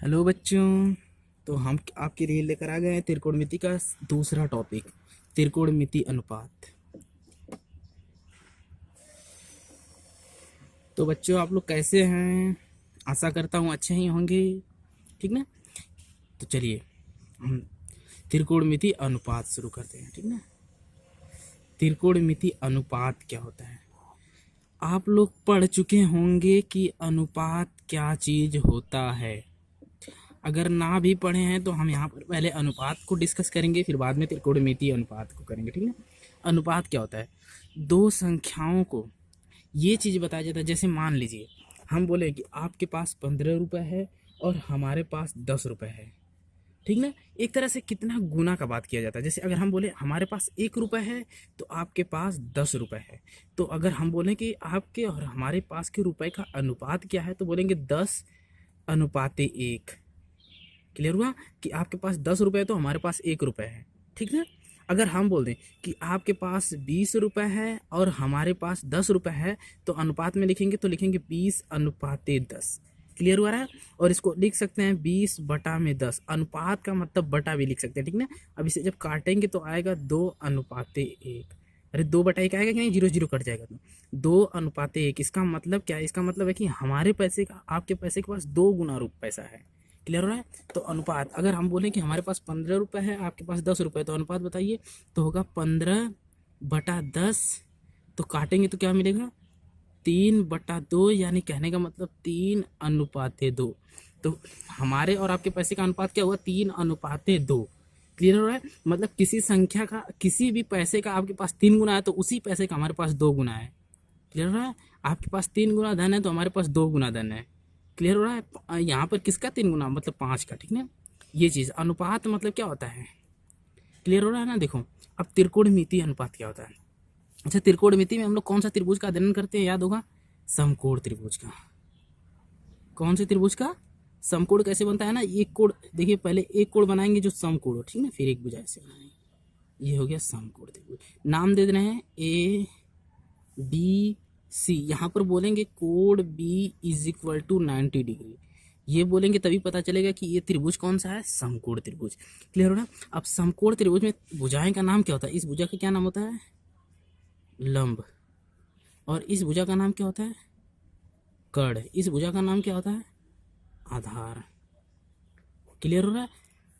Hello बच्चों। तो हम आपके लिए लेकर आ गए हैं त्रिकोणमिति का दूसरा टॉपिक, त्रिकोणमिति अनुपात। तो बच्चों आप लोग कैसे हैं? आशा करता हूँ अच्छे ही होंगे, ठीक ना। तो चलिए हम त्रिकोणमिति अनुपात शुरू करते हैं, ठीक ना। त्रिकोणमिति अनुपात क्या होता है? आप लोग पढ़ चुके होंगे कि अनुपात क्या चीज होता है। अगर ना भी पढ़े हैं तो हम यहाँ पर पहले अनुपात को डिस्कस करेंगे, फिर बाद में त्रिकोणमिति अनुपात को करेंगे, ठीक है। अनुपात क्या होता है? दो संख्याओं को ये चीज़ बताया जाता है। जैसे मान लीजिए हम बोले कि आपके पास 15 रुपये है और हमारे पास 10 रुपये है, ठीक ना। एक तरह से कितना गुना का बात किया जाता है। जैसे अगर हम बोले हमारे पास 1 रुपये है तो आपके पास 10 रुपये है, तो अगर हम बोलें कि आपके और हमारे पास के रुपए का अनुपात क्या है तो बोलेंगे 10:1। क्लियर हुआ कि आपके पास 10 रुपये है तो हमारे पास 1 रुपये है, ठीक है। अगर हम बोल दें कि आपके पास 20 रुपये है और हमारे पास 10 रुपये है तो अनुपात में लिखेंगे तो लिखेंगे 20:10। क्लियर हुआ रहा है। और इसको लिख सकते हैं 20/10। अनुपात का मतलब बटा भी लिख सकते हैं, ठीक ना। अब इसे जब काटेंगे तो आएगा 2:1। अरे 2/1 आएगा कि नहीं, 0 0 कट जाएगा तो 2:1। इसका मतलब क्या है? इसका मतलब है कि हमारे पैसे का आपके पैसे के पास 2 गुना पैसा है। क्लियर हो रहा है। तो अनुपात अगर हम बोलें कि हमारे पास 15 रुपये है, आपके पास 10 रुपये, तो अनुपात बताइए तो होगा 15/10। तो काटेंगे तो क्या मिलेगा? 3/2, यानी कहने का मतलब 3:2। तो हमारे और आपके पैसे का अनुपात क्या हुआ? 3:2। क्लियर हो रहा है। मतलब किसी संख्या का, किसी भी पैसे का आपके पास 3 गुना है तो उसी पैसे का हमारे पास 2 गुना है। क्लियर हो रहा है। आपके पास 3 गुना धन है तो हमारे पास 2 गुना धन है। क्लियर हो रहा है। यहाँ पर किसका 3 गुना? मतलब 5 का, ठीक है। ये चीज़ अनुपात मतलब क्या होता है? क्लियर हो रहा है ना। देखो अब त्रिकोणमिति अनुपात क्या होता है। अच्छा, त्रिकोणमिति में हम लोग कौन सा त्रिभुज का अध्ययन करते हैं? याद होगा, समकोण त्रिभुज का। कौन से त्रिभुज का? समकोण कैसे बनता है ना, एक कोण देखिए, पहले एक कोण बनाएंगे जो समकोण हो, ठीक है, फिर एक भुजा ऐसे बनाएंगे। ये हो गया समकोण त्रिभुज। नाम दे रहे हैं ABC। यहाँ पर बोलेंगे कोण B = 90 डिग्री। ये बोलेंगे तभी पता चलेगा कि ये त्रिभुज कौन सा है, समकोण त्रिभुज। क्लियर हो रहा है। अब समकोण त्रिभुज में भुजाएं का नाम क्या होता है? इस भुजा का क्या नाम होता है? लंब। और इस भुजा का नाम क्या होता है? कर्ण। इस भुजा का नाम क्या होता है? आधार। क्लियर हो रहा है।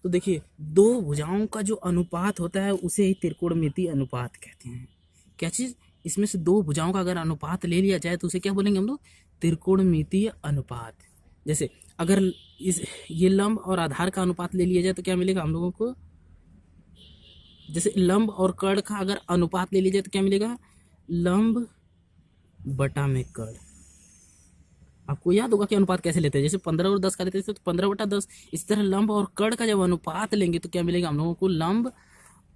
तो देखिए, दो भुजाओं का जो अनुपात होता है उसे ही त्रिकोणमिति अनुपात कहते हैं। क्या चीज? इसमें से दो भुजाओं का अगर अनुपात ले लिया जाए तो उसे क्या बोलेंगे हम लोग? त्रिकोणमितीय अनुपात। जैसे अगर इस ये लंब और आधार का अनुपात ले लिया जाए तो क्या मिलेगा हम लोगों को? जैसे लंब और कर्ण का अगर अनुपात ले लिया जाए तो क्या मिलेगा? लंब बटा में कर्ण। आपको याद होगा कि अनुपात कैसे लेते हैं। जैसे 15 और 10 का लेते थे तो 15/10। इस तरह लंब और कर्ण का जब अनुपात लेंगे तो क्या मिलेगा हम लोगों को? लंब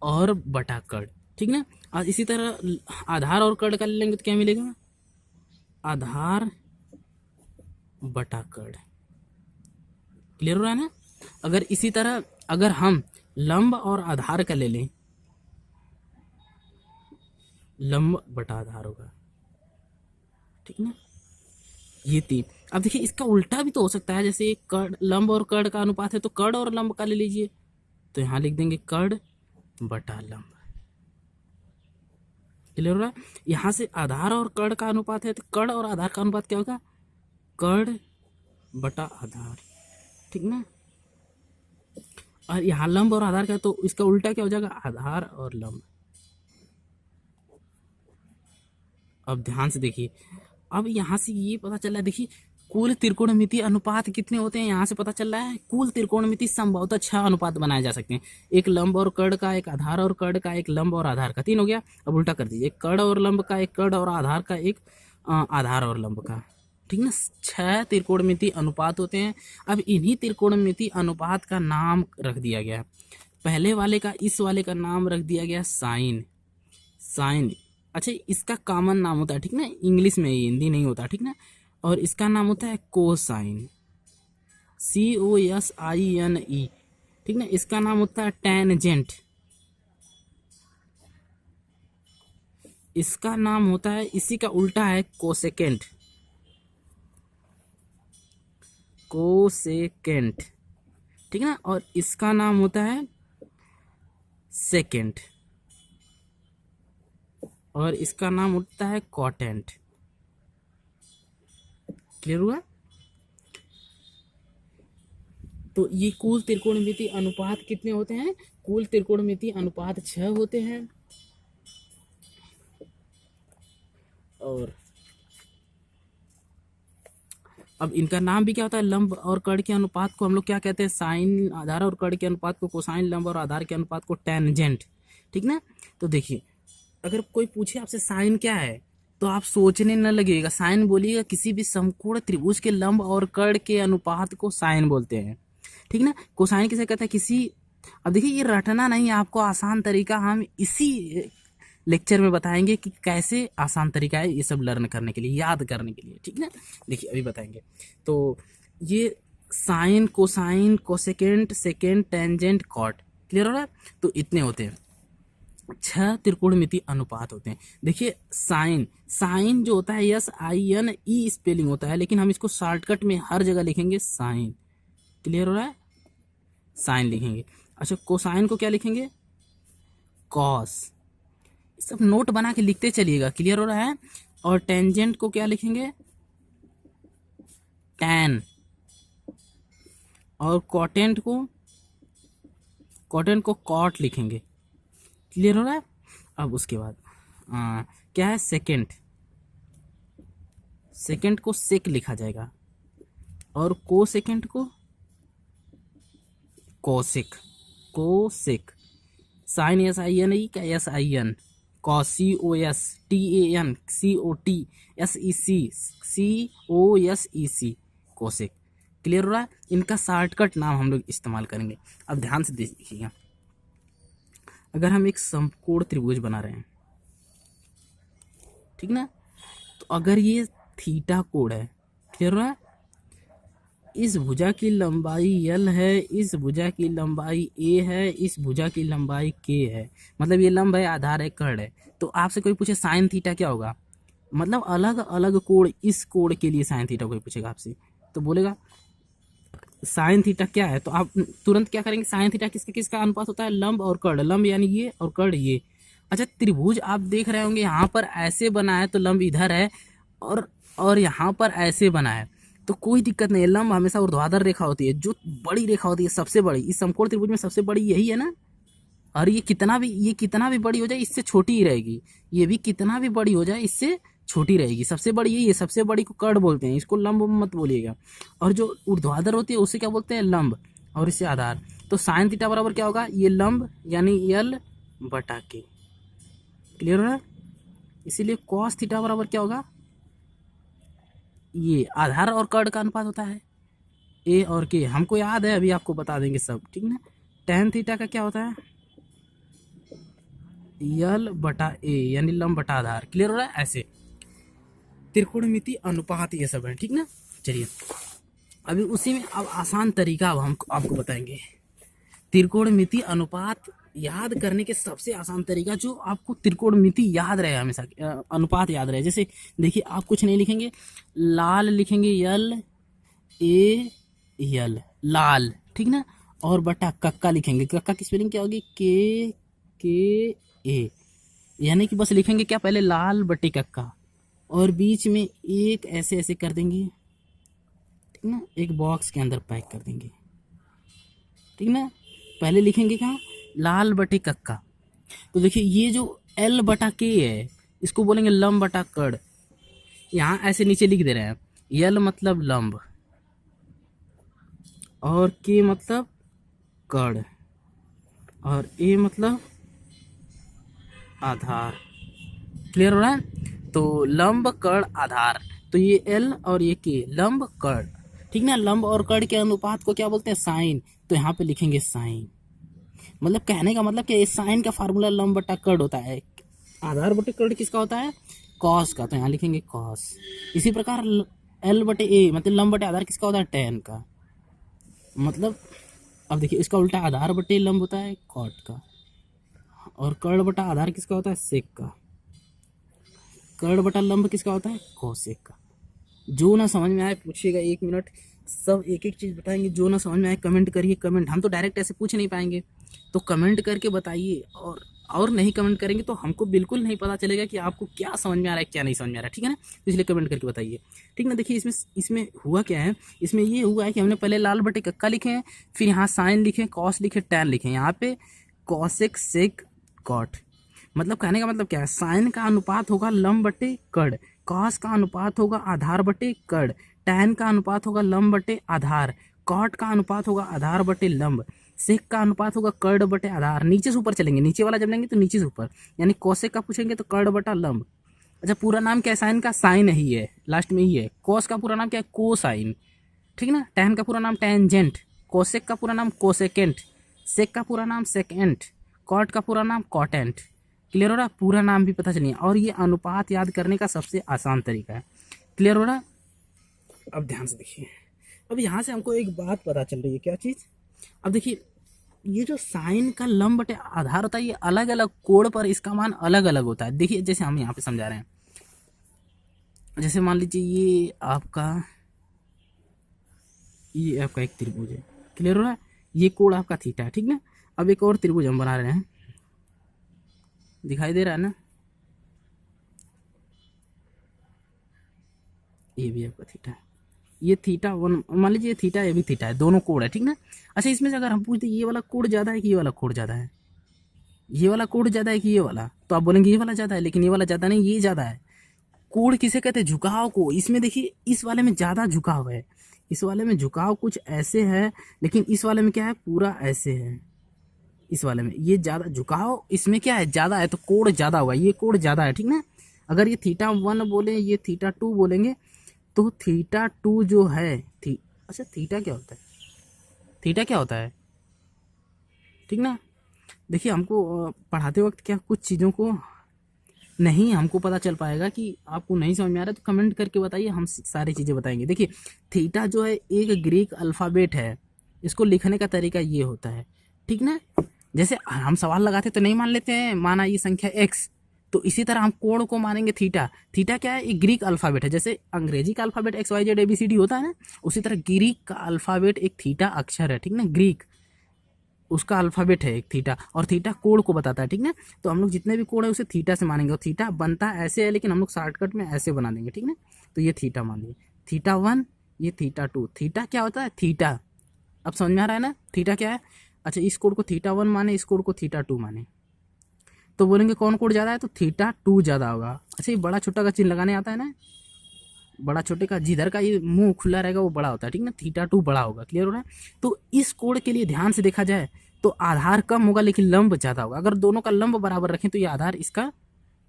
और बटा कर्ण, ठीक ना। और इसी तरह आधार और कर्ण का ले लेंगे तो क्या मिलेगा? आधार बटा कर्ण। क्लियर हो रहा है ना। अगर इसी तरह अगर हम लंब और आधार का ले लें, लंब बटा आधार होगा, ठीक ना। ये तीन। अब देखिए इसका उल्टा भी तो हो सकता है। जैसे कर्ण, लंब और कर्ण का अनुपात है तो कर्ण और लंब का ले लीजिए, तो यहाँ लिख देंगे कर्ण बटा लंब। क्लियर हो रहा है। यहाँ से आधार और कर्ण का अनुपात है तो कर्ण और आधार का अनुपात क्या होगा? कर्ण बटा आधार, ठीक ना। और यहाँ लंब और आधार का तो इसका उल्टा क्या हो जाएगा? आधार और लंब। अब ध्यान से देखिए, अब यहाँ से ये पता चल रहा है, देखिए कुल त्रिकोणमिति अनुपात कितने होते हैं यहाँ से पता चल रहा है। कुल त्रिकोणमिति संभवतः 6 अनुपात बनाए जा सकते हैं। एक लंब और कर्ण का, एक आधार और कर्ण का, एक लंब और आधार का, 3 हो गया। अब उल्टा कर दीजिए, एक कर्ण और लंब का, एक कर्ण और आधार का, एक आधार और लंब का, ठीक ना। 6 त्रिकोणमिति अनुपात होते हैं। अब इन्हीं त्रिकोणमिति अनुपात का नाम रख दिया गया। पहले वाले का, इस वाले का नाम रख दिया गया साइन। साइन, अच्छा, इसका कॉमन नाम होता है, ठीक ना, इंग्लिश में, हिंदी नहीं होता, ठीक ना। और इसका नाम होता है कोसाइन, COSINE, ठीक ना। इसका नाम होता है टेंजेंट। इसका नाम होता है, इसी का उल्टा है कोसेकेंट। कोसेकेंट, ठीक है ना, और इसका नाम होता है सेकेंड, और इसका नाम होता है कॉटेंट। क्लियर हुआ? तो ये कुल त्रिकोणमिति अनुपात कितने होते हैं? कुल त्रिकोणमिति अनुपात 6 होते हैं। और अब इनका नाम भी क्या होता है? लंब और कर्ण के अनुपात को हम लोग क्या कहते हैं? साइन आधार, और कर्ण के अनुपात को कोसाइन, लंब और आधार के अनुपात को टेंजेंट। ठीक ना? तो देखिए, अगर कोई पूछे आपसे साइन क्या है, तो आप सोचने न लगेगा, साइन बोलिएगा किसी भी समकोण त्रिभुज के लंब और कर्ण के अनुपात को साइन बोलते हैं। ठीक ना? कोसाइन किसे कहते हैं? किसी, अब देखिए ये रटना नहीं, आपको आसान तरीका हम इसी लेक्चर में बताएंगे कि कैसे आसान तरीका है ये सब लर्न करने के लिए, याद करने के लिए। ठीक ना? देखिए अभी बताएंगे। तो ये sine, cosine, cosecant, secant, tangent, cot, clear हो रहा है? तो इतने होते हैं, 6 त्रिकोणमिति अनुपात होते हैं। देखिए साइन, साइन जो होता है SINE स्पेलिंग होता है, लेकिन हम इसको शॉर्टकट में हर जगह लिखेंगे साइन। क्लियर हो रहा है? साइन लिखेंगे। अच्छा, कोसाइन को क्या लिखेंगे? कॉस। सब नोट बना के लिखते चलिएगा। क्लियर हो रहा है? और टेंजेंट को क्या लिखेंगे? टैन। और कॉटेंट को कॉट लिखेंगे। क्लियर हो रहा है? अब उसके बाद क्या है? सेकेंड, सेकेंड को सेक लिखा जाएगा, और को सेकेंड को कोसेक, कोसेक। साइन SINE का SIN, cos COS, TAN COT, SEC cosec. Clear हो रहा है? इनका शॉर्टकट नाम हम लोग इस्तेमाल करेंगे। अब ध्यान से देखिएगा, अगर हम एक समकोण त्रिभुज बना रहे हैं, ठीक ना, तो अगर ये थीटा कोण है, क्लियर हो रहा है, इस भुजा की लंबाई L है, इस भुजा की लंबाई A है, इस भुजा की लंबाई K है, मतलब ये लंब है, आधार है, कर्ण है। तो आपसे कोई पूछे साइन थीटा क्या होगा, मतलब अलग अलग कोण, इस कोण के लिए साइन थीटा कोई पूछेगा आपसे, तो बोलेगा साइन थीटा क्या है, तो आप तुरंत क्या करेंगे? साइन थीटा किसका किसका अनुपात होता है? लंब और कर्ण। लंब यानी ये, और कर्ण ये। अच्छा, त्रिभुज आप देख रहे होंगे, यहाँ पर ऐसे बना है तो लंब इधर है, और यहाँ पर ऐसे बना है, तो कोई दिक्कत नहीं है। लंब हमेशा ऊर्ध्वाधर रेखा होती है, जो बड़ी रेखा होती है, सबसे बड़ी, इस समकोण त्रिभुज में सबसे बड़ी यही है ना। और ये कितना भी बड़ी हो जाए, इससे छोटी ही रहेगी। ये भी कितना भी बड़ी हो जाए, इससे छोटी रहेगी। सबसे बड़ी यही है, सबसे बड़ी को कर्ण बोलते हैं, इसको लंब मत बोलिएगा। और जो ऊर्ध्वाधर होती है उसे क्या बोलते हैं? लंब, और इसे आधार। तो साइन थीटा बराबर क्या होगा? ये लंब यानी L/K। क्लियर हो रहा है? इसीलिए कॉस थीटा बराबर क्या होगा? ये आधार और कर्ण का अनुपात होता है, A और K। हमको याद है, अभी आपको बता देंगे सब। ठीक ना? टेन थीटा का क्या होता है? L/A, यानी लंब बटा आधार। क्लियर हो रहा है? ऐसे त्रिकोणमिति अनुपात ये सब है। ठीक ना? चलिए अभी उसी में अब आसान तरीका अब हम आपको बताएंगे। त्रिकोणमिति अनुपात याद करने के सबसे आसान तरीका, जो आपको त्रिकोणमिति याद रहे हमेशा, अनुपात याद रहे। जैसे देखिए, आप कुछ नहीं लिखेंगे, लाल लिखेंगे LAL, लाल। ठीक ना? और बटा कक्का लिखेंगे। कक्का की स्पेलिंग क्या होगी? KKA, यानी कि बस लिखेंगे क्या? पहले लाल बटे कक्का, और बीच में एक ऐसे ऐसे कर देंगे। ठीक ना? एक बॉक्स के अंदर पैक कर देंगे। ठीक ना? पहले लिखेंगे कहाँ? लाल बटे कक्का। तो देखिए, ये जो L/K है, इसको बोलेंगे लंब बटा कर्ण। यहाँ ऐसे नीचे लिख दे रहे हैं, L मतलब लंब, और K मतलब कर्ण, और A मतलब आधार। क्लियर हो रहा है? तो लंब, कर्ण, आधार। तो ये L और ये K, लंब कर्ण। ठीक ना? लंब और कर्ण के अनुपात को क्या बोलते हैं? साइन। तो यहाँ पे लिखेंगे साइन। मतलब कहने का मतलब कि साइन का फार्मूला लंब बटा कर्ण होता है, आधार बटे कर्ण किसका होता है? कॉस का। तो यहाँ लिखेंगे कॉस। इसी प्रकार L/A मतलब लंब बटे आधार किसका होता है? टेन का। मतलब अब देखिए, इसका उल्टा आधार बटे लंब होता है कॉट का, और कर्ण बटा आधार किसका होता है? सेक का। कर्ण बटा लंब किसका होता है? कोसेक का। जो ना समझ में आए पूछिएगा, 1 मिनट सब एक एक चीज़ बताएंगे। जो ना समझ में आए कमेंट करिए, कमेंट, हम तो डायरेक्ट ऐसे पूछ नहीं पाएंगे, तो कमेंट करके बताइए। और नहीं कमेंट करेंगे तो हमको बिल्कुल नहीं पता चलेगा कि आपको क्या समझ में आ रहा है, क्या नहीं समझ में आ रहा है, ठीक है ना। तो इसलिए कमेंट करके बताइए, ठीक ना। देखिए इसमें इसमें हुआ क्या है, इसमें ये हुआ है कि हमने पहले लाल बटे कक्का लिखे हैं, फिर यहाँ साइन लिखे, कॉस लिखे, टैन लिखे, यहाँ पे कॉसेक सेक कॉट। मतलब कहने का मतलब क्या है, साइन का अनुपात होगा लंब बटे कड़, कॉस का अनुपात होगा आधार बटे कड़, टैन का अनुपात होगा लंब बटे आधार, कॉट का अनुपात होगा आधार बटे लंब, सेक का अनुपात होगा कर्ण बटे आधार। नीचे से ऊपर चलेंगे, नीचे वाला जब लेंगे तो नीचे से ऊपर, यानी कौशिक का पूछेंगे तो कर्ण बटा लंब। अच्छा पूरा नाम क्या है साइन का, साइन ही है, लास्ट में ही है। कॉस का पूरा नाम क्या है, कोसाइन, ठीक ना। टैन का पूरा नाम टेंजेंट, कौशिक का पूरा नाम कोसेकेंट, सेक का पूरा नाम सेकेंट, कॉट का पूरा नाम कॉटेंट। क्लियर हो रहा है, पूरा नाम भी पता चलिए। और ये अनुपात याद करने का सबसे आसान तरीका है। क्लियर हो रहा है। अब ध्यान से देखिए, अब यहाँ से हमको एक बात पता चल रही है, क्या चीज़। अब देखिए ये जो साइन का लंब बटे आधार होता है, ये अलग अलग कोण पर इसका मान अलग अलग होता है। देखिए जैसे हम यहाँ पे समझा रहे हैं, जैसे मान लीजिए ये आपका एक त्रिभुज है। क्लियर हो रहा है, ये कोण आपका थीटा है, ठीक ना। अब एक और त्रिभुज हम बना रहे हैं, दिखाई दे रहा है ना, ये भी आपका थीटा है, ये थीटा वन, मान लीजिए ये थीटा, ये भी थीटा है, दोनों कोण है, ठीक ना। अच्छा इसमें से अगर हम पूछते ये वाला कोण ज़्यादा है कि ये वाला कोण ज़्यादा है, ये वाला कोण ज़्यादा है कि ये वाला, तो आप बोलेंगे ये वाला ज़्यादा है, लेकिन ये वाला ज़्यादा नहीं, ये ज़्यादा है। कोण किसे कहते हैं, झुकाव को। इसमें देखिए इस वाले में ज़्यादा झुकाव है, इस वाले में झुकाव कुछ ऐसे है, लेकिन इस वाले में क्या है, पूरा ऐसे है। इस वाले में ये ज़्यादा झुकाव, इसमें क्या है, ज़्यादा है, तो कोण ज़्यादा होगा, ये कोण ज़्यादा है, ठीक ना। अगर ये थीटा वन बोले, ये थीटा टू बोलेंगे, तो थीटा टू जो है अच्छा थीटा क्या होता है, थीटा क्या होता है, ठीक ना। देखिए हमको पढ़ाते वक्त क्या कुछ चीज़ों को नहीं हमको पता चल पाएगा, कि आपको नहीं समझ में आ रहा है तो कमेंट करके बताइए, हम सारी चीज़ें बताएंगे। देखिए थीटा जो है एक ग्रीक अल्फ़ाबेट है, इसको लिखने का तरीका ये होता है, ठीक ना। जैसे हम सवाल लगाते तो नहीं मान लेते हैं, माना ये संख्या x, तो इसी तरह हम कोण को मानेंगे थीटा। थीटा क्या है, एक ग्रीक अल्फ़ाबेट है, जैसे अंग्रेजी का अल्फ़ाबेट XYZ ABCD होता है ना, उसी तरह ग्रीक का अल्फ़ाबेट एक थीटा अक्षर है, ठीक ना। ग्रीक उसका अल्फ़ाबेट है एक थीटा, और थीटा कोण को बताता है, ठीक ना। तो हम लोग जितने भी कोण है उसे थीटा से मानेंगे, और थीटा बनता ऐसे है, लेकिन हम लोग शॉर्टकट में ऐसे बना देंगे, ठीक ना। तो ये थीटा मान लीजिए, थीटा वन, ये थीटा टू। थीटा क्या होता है, थीटा, अब समझ में आ रहा है ना, थीटा क्या है। अच्छा इस कोण को थीटा वन माने, इस कोण को थीटा टू माने, तो बोलेंगे कौन कोण ज़्यादा है, तो थीटा टू ज़्यादा होगा। अच्छा ये बड़ा छोटा का चिन्ह लगाने आता है ना, बड़ा छोटे का, जिधर का ये मुंह खुला रहेगा वो बड़ा होता है, ठीक ना, थीटा टू बड़ा होगा। क्लियर हो रहा है। तो इस कोण के लिए ध्यान से देखा जाए तो आधार कम होगा, लेकिन लंब ज़्यादा होगा। अगर दोनों का लंब बराबर रखें तो ये आधार इसका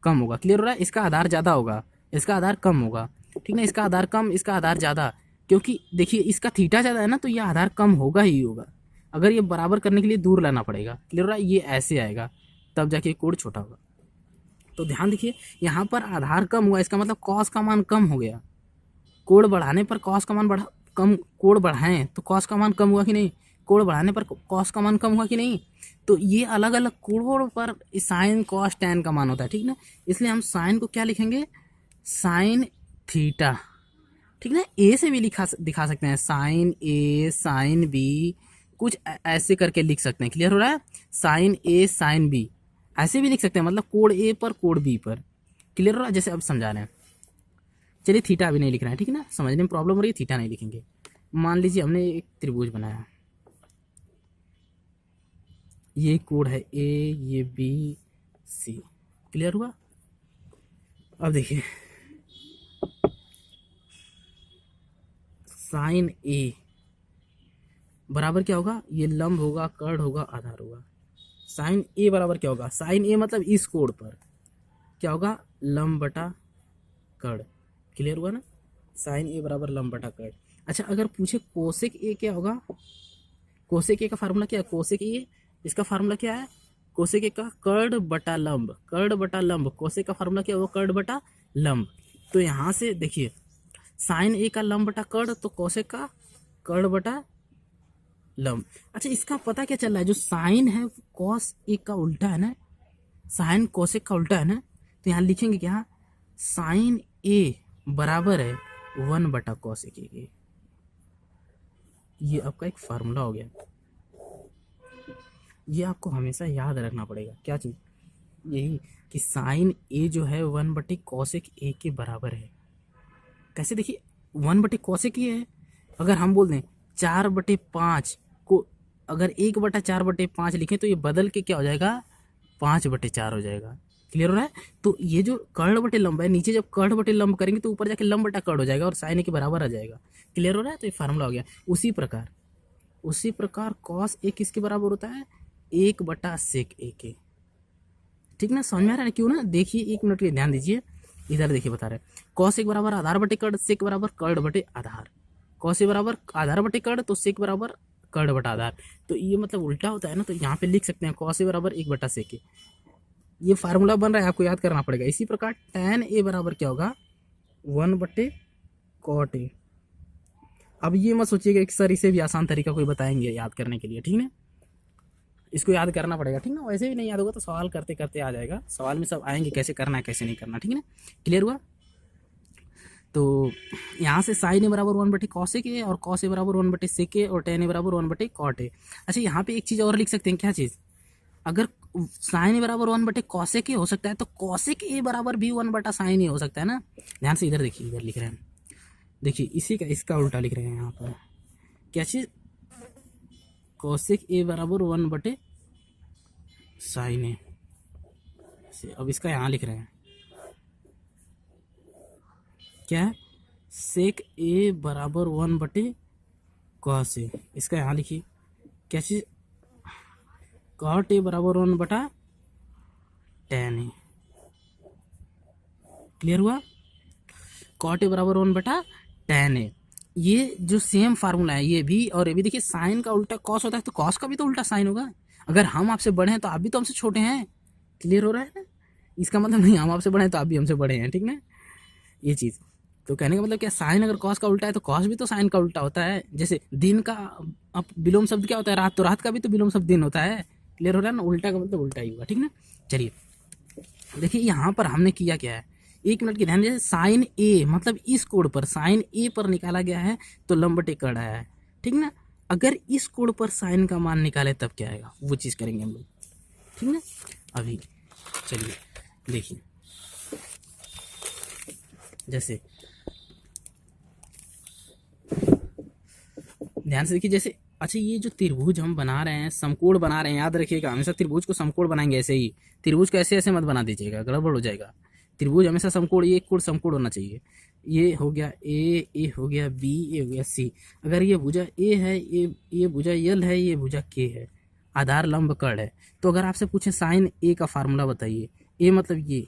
कम होगा। क्लियर हो रहा है, इसका आधार ज़्यादा होगा, इसका आधार कम होगा, ठीक ना। इसका आधार कम, इसका आधार ज़्यादा, क्योंकि देखिए इसका थीटा ज़्यादा है ना, तो ये आधार कम होगा ही होगा। अगर ये बराबर करने के लिए दूर लाना पड़ेगा। क्लियर हो रहा है, ये ऐसे आएगा, तब जाके कोण छोटा होगा। तो ध्यान देखिए यहाँ पर आधार कम हुआ, इसका मतलब कॉस का मान कम हो गया। कोण बढ़ाने पर कॉस का मान बढ़ा, कम, कोण बढ़ाएं तो कॉस का मान कम हुआ कि नहीं, कोण बढ़ाने पर कॉस का मान कम हुआ कि नहीं। तो ये अलग अलग कोणों पर साइन कॉस टैन का मान होता है, ठीक ना। इसलिए हम साइन को क्या लिखेंगे, साइन थीटा, ठीक ना। ए से भी दिखा सकते हैं, साइन ए साइन बी, कुछ ऐसे करके लिख सकते हैं। क्लियर हो रहा है, साइन ए साइन बी ऐसे भी लिख सकते हैं, मतलब कोण ए पर कोण बी पर। क्लियर हो रहा है, जैसे अब समझा रहे हैं। चलिए थीटा अभी नहीं लिख रहे हैं, ठीक है ना, समझने में प्रॉब्लम हो रही है, थीटा नहीं लिखेंगे। मान लीजिए हमने एक त्रिभुज बनाया, ये कोण है ए, ये बी सी। क्लियर हुआ। अब देखिए साइन ए बराबर क्या होगा, ये लंब होगा, कर्ण होगा, आधार होगा। साइन ए बराबर क्या होगा, साइन ए मतलब इस कोण पर क्या होगा, लंब बटा कर्ण। क्लियर हुआ ना, साइन ए बराबर लंब बटा कर्ण। अच्छा अगर पूछे कोसेक ए क्या होगा, कोसेक ए का फार्मूला क्या है, कोसेक ए इसका फार्मूला क्या है, कोसेक ए का कर्ण बटा लंब, कर्ण बटा लंब, कोसेक का फार्मूला क्या होगा, कर्ण बटा लंब। तो यहाँ से देखिए साइन ए का लंब बटा कर्ण, तो कोसेक का कर्ण बटा लंब। अच्छा इसका पता क्या चल रहा है, जो साइन है कॉस ए का उल्टा है ना, साइन कोसेक का उल्टा है ना, तो यहाँ लिखेंगे क्या, साइन ए बराबर है वन बटा कोसेक ए के। ये आपका एक फार्मूला हो गया। ये आपको हमेशा याद रखना पड़ेगा। क्या चीज़? यही कि साइन ए जो है 1/cosec ए के बराबर है। कैसे? देखिए 1/cosec ये है। अगर हम बोल दें 4/5 को अगर 1/4/5 लिखें तो ये बदल के क्या हो जाएगा? 5/4 हो जाएगा। क्लियर हो रहा है? तो ये जो कर्ण बटे लंब है, नीचे जब कर्ण बटे लंब करेंगे तो ऊपर जाके लंब बटा कर्ण हो जाएगा और साइन ए के बराबर आ जाएगा। क्लियर हो रहा है? तो ये फार्मूला हो गया। उसी प्रकार कॉस ए किसके बराबर होता है? 1/sec ए के। ठीक ना? समझ में आ रहा है क्यों ना? देखिए 1 मिनट के ध्यान दीजिए। इधर देखिए बता रहे कॉस एक बराबर आधार बटे कर्ण, सेक बराबर कर्ण बटे आधार। कॉस ए बराबर आधार बटे कर्ण तो सेक बराबर कर्ण बटा आधार। तो ये मतलब उल्टा होता है ना, तो यहाँ पे लिख सकते हैं कॉस ए बराबर 1/sec ए। ये फार्मूला बन रहा है, आपको याद करना पड़ेगा। इसी प्रकार tan ए बराबर क्या होगा? 1/cot ए। अब ये मत सोचिएगा कि सर इसे भी आसान तरीका कोई बताएंगे याद करने के लिए, ठीक ना? इसको याद करना पड़ेगा, ठीक ना? वैसे भी नहीं याद होगा तो सवाल करते करते आ जाएगा। सवाल में सब आएंगे कैसे करना है कैसे नहीं करना, ठीक है ना? क्लियर हुआ? तो यहाँ से साइन ए बराबर 1/cosec ए और cos ए बराबर 1/sec ए और tan ए बराबर 1/cot ए। अच्छा, यहाँ पे एक चीज़ और लिख सकते हैं। क्या चीज़? अगर साइन ए बराबर 1/cosec ए हो सकता है तो cosec ए बराबर भी 1/sin ए हो सकता है ना? ध्यान से इधर देखिए, इधर लिख रहे हैं। देखिए इसी का इसका उल्टा लिख रहे हैं यहाँ पर। क्या चीज़? cosec ए बराबर 1/sin ए। अब इसका यहाँ लिख रहे हैं क्या है? sec ए बराबर 1/cos ए। इसका यहाँ लिखिए क्या चीज़? cot ए बराबर 1/tan ए। क्लियर हुआ? cot ए बराबर 1/tan ए। ये जो सेम फार्मूला है ये भी और ये भी। देखिए साइन का उल्टा कॉस होता है तो कॉस का भी तो उल्टा साइन होगा। अगर हम आपसे बड़े हैं तो आप भी तो हमसे छोटे हैं। क्लियर हो रहा है ना? इसका मतलब नहीं हम आपसे बड़े हैं तो आप भी हमसे बड़े हैं, ठीक ना? ये चीज़ तो कहने का मतलब क्या? साइन अगर कॉस का उल्टा है तो कॉस भी तो साइन का उल्टा होता है। जैसे दिन का अब विलोम शब्द क्या होता है? रात। तो रात का भी तो विलोम शब्द दिन होता है। क्लियर हो रहा है ना? उल्टा का मतलब उल्टा ही हुआ, ठीक ना? चलिए देखिए यहाँ पर हमने किया क्या है, 1 मिनट की ध्यान दीजिए। साइन ए मतलब इस कोण पर, साइन ए पर निकाला गया है तो लंब बटे कर्ण आया है, ठीक ना? अगर इस कोण पर साइन का मान निकाले तब क्या आएगा, वो चीज़ करेंगे हम लोग, ठीक ना? अभी चलिए देखिए, जैसे ध्यान से देखिए। जैसे अच्छा ये जो त्रिभुज हम बना रहे हैं, समकोण बना रहे हैं, याद रखिएगा हमेशा त्रिभुज को समकोण बनाएंगे ऐसे ही। त्रिभुज को ऐसे ऐसे मत बना दीजिएगा, गड़बड़ हो जाएगा। त्रिभुज हमेशा समकोण, ये कोण समकोण होना चाहिए। ये हो गया ए हो गया बी, ये हो गया सी। अगर ये भुजा ए है, ये भुजा यल है, ये भुजा के है, आधार लंब कर्ण है, तो अगर आपसे पूछे साइन ए का फार्मूला बताइए। ए मतलब ये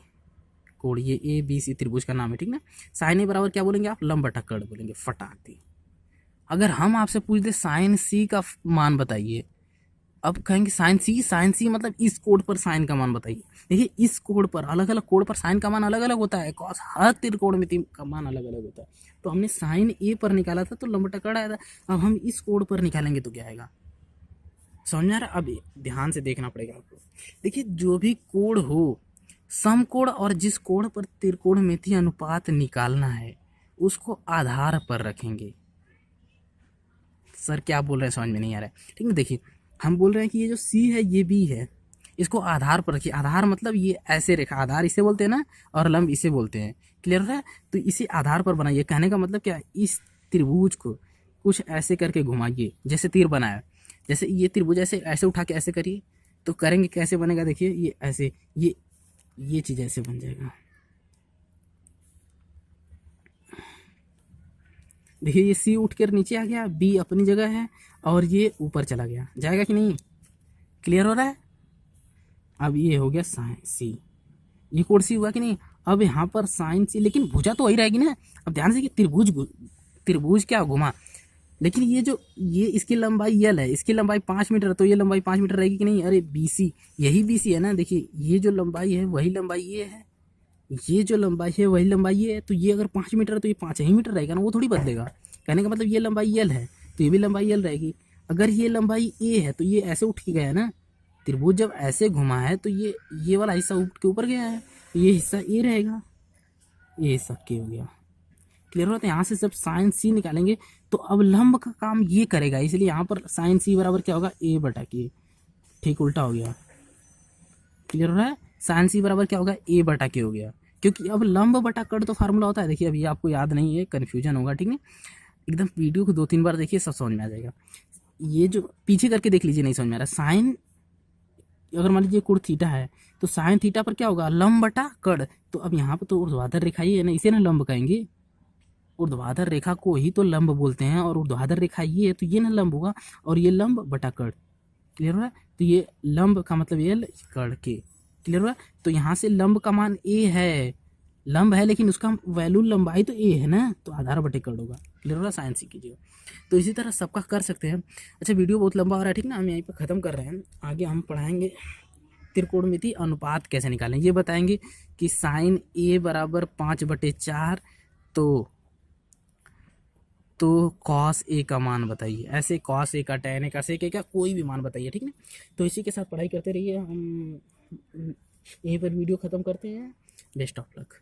कोण, ये ए बी सी त्रिभुज का नाम है, ठीक ना? साइन ए बराबर क्या बोलेंगे आप? लंब बटा कर्ण बोलेंगे, फटाक दी। अगर हम आपसे पूछ दे साइन सी का मान बताइए, अब कहेंगे साइन सी मतलब इस कोण पर साइन का मान बताइए। देखिए इस कोण पर, अलग अलग कोण पर साइन का मान अलग अलग होता है। कॉस हर त्रिकोण में का मान अलग अलग होता है। तो हमने साइन ए पर निकाला था तो लंब बटा कर्ण आया था। अब हम इस कोण पर निकालेंगे तो क्या आएगा? समझ में आ रहा है? अब ध्यान से देखना पड़ेगा आपको। देखिए जो भी कोण हो, समकोण और जिस कोण पर त्रिकोणमितीय अनुपात निकालना है उसको आधार पर रखेंगे। सर क्या बोल रहे हैं समझ में नहीं आ रहा है, ठीक है? देखिए हम बोल रहे हैं कि ये जो सी है ये बी है, इसको आधार पर रखिए। आधार मतलब ये ऐसे रेखा, आधार इसे बोलते हैं ना, और लंब इसे बोलते हैं। क्लियर है? तो इसे आधार पर बनाइए। कहने का मतलब क्या? इस त्रिभुज को कुछ ऐसे करके घुमाइए जैसे तीर बनाया। जैसे ये त्रिभुज ऐसे ऐसे उठा के ऐसे करिए तो करेंगे कैसे बनेगा? देखिए ये ऐसे, ये चीज़ ऐसे बन जाएगा। देखिए ये सी उठ कर नीचे आ गया, बी अपनी जगह है और ये ऊपर चला गया, जाएगा कि नहीं? क्लियर हो रहा है? अब ये हो गया साइन सी, ये कोण सी हुआ कि नहीं? अब यहाँ पर साइन सी, लेकिन भुजा तो वही रहेगी ना। अब ध्यान से कि त्रिभुज क्या घुमा, लेकिन ये जो ये इसकी लंबाई यल है, इसकी लंबाई 5 मीटर, तो ये लंबाई 5 मीटर रहेगी कि नहीं? अरे बीसी, यही बीसी है ना। देखिए ये जो लंबाई है वही लंबाई ये है, ये जो लंबाई है वही लंबाई ये है। तो ये अगर 5 मीटर है तो ये 5 ही मीटर रहेगा ना, वो थोड़ी बदलेगा। कहने का मतलब ये लंबाई यल है तो ये भी लंबाई यल रहेगी। अगर ये लंबाई ए है तो ये ऐसे उठ के गया है ना, त्रिभुज जब ऐसे घुमा है तो ये वाला हिस्सा उठ के ऊपर गया है, तो ये हिस्सा ए रहेगा, ये हिस्सा के हो गया। क्लियर होता है? यहाँ से जब साइन सी निकालेंगे तो अब लंब का काम ये करेगा, इसलिए यहाँ पर साइन सी बराबर क्या होगा, ए बटा के। ठीक, उल्टा हो गया। क्लियर हो रहा है? साइन सी बराबर क्या होगा, ए बटा के हो गया, क्योंकि अब लंब बटा कड़ तो फार्मूला होता है। देखिए अभी आपको याद नहीं है, कन्फ्यूजन होगा, ठीक है। एकदम वीडियो को 2-3 बार देखिए, सब समझ में आ जाएगा। ये जो पीछे करके देख लीजिए, नहीं समझ में आ रहा। साइन अगर मान लीजिए कोण थीटा है, तो साइन थीटा पर क्या होगा, लंब बटा कड़। तो अब यहाँ पर तो ऊर्ध्वाधर रेखा ही है ना, इसे ना लंब कहेंगे। ऊर्ध्वाधर रेखा को ही तो लंब बोलते हैं, और ऊर्ध्वाधर रेखा ये है तो ये ना लंब होगा, और ये लंब बटा कड़। क्लियर हो रहा है? तो ये लंब का मतलब ये कड़ के। क्लियर हो रहा है? तो यहाँ से लंब का मान ए है, लंब है लेकिन उसका वैल्यू लंबाई तो ए है ना, तो आधार बटे कड़ होगा। क्लियर हो रहा है? साइन सी कीजिएगा। तो इसी तरह सबका कर सकते हैं। अच्छा, वीडियो बहुत लंबा हो रहा है, ठीक ना, हम यहीं पर ख़त्म कर रहे हैं। आगे हम पढ़ाएंगे त्रिकोणमिति अनुपात कैसे निकालें, ये बताएंगे कि साइन ए बराबर 5/4, तो कॉस ए का मान बताइए। ऐसे कॉस ए का, टैन ए का, सेक ए का कोई भी मान बताइए, ठीक है। तो इसी के साथ पढ़ाई करते रहिए। हम यहीं पर वीडियो ख़त्म करते हैं। Best of luck.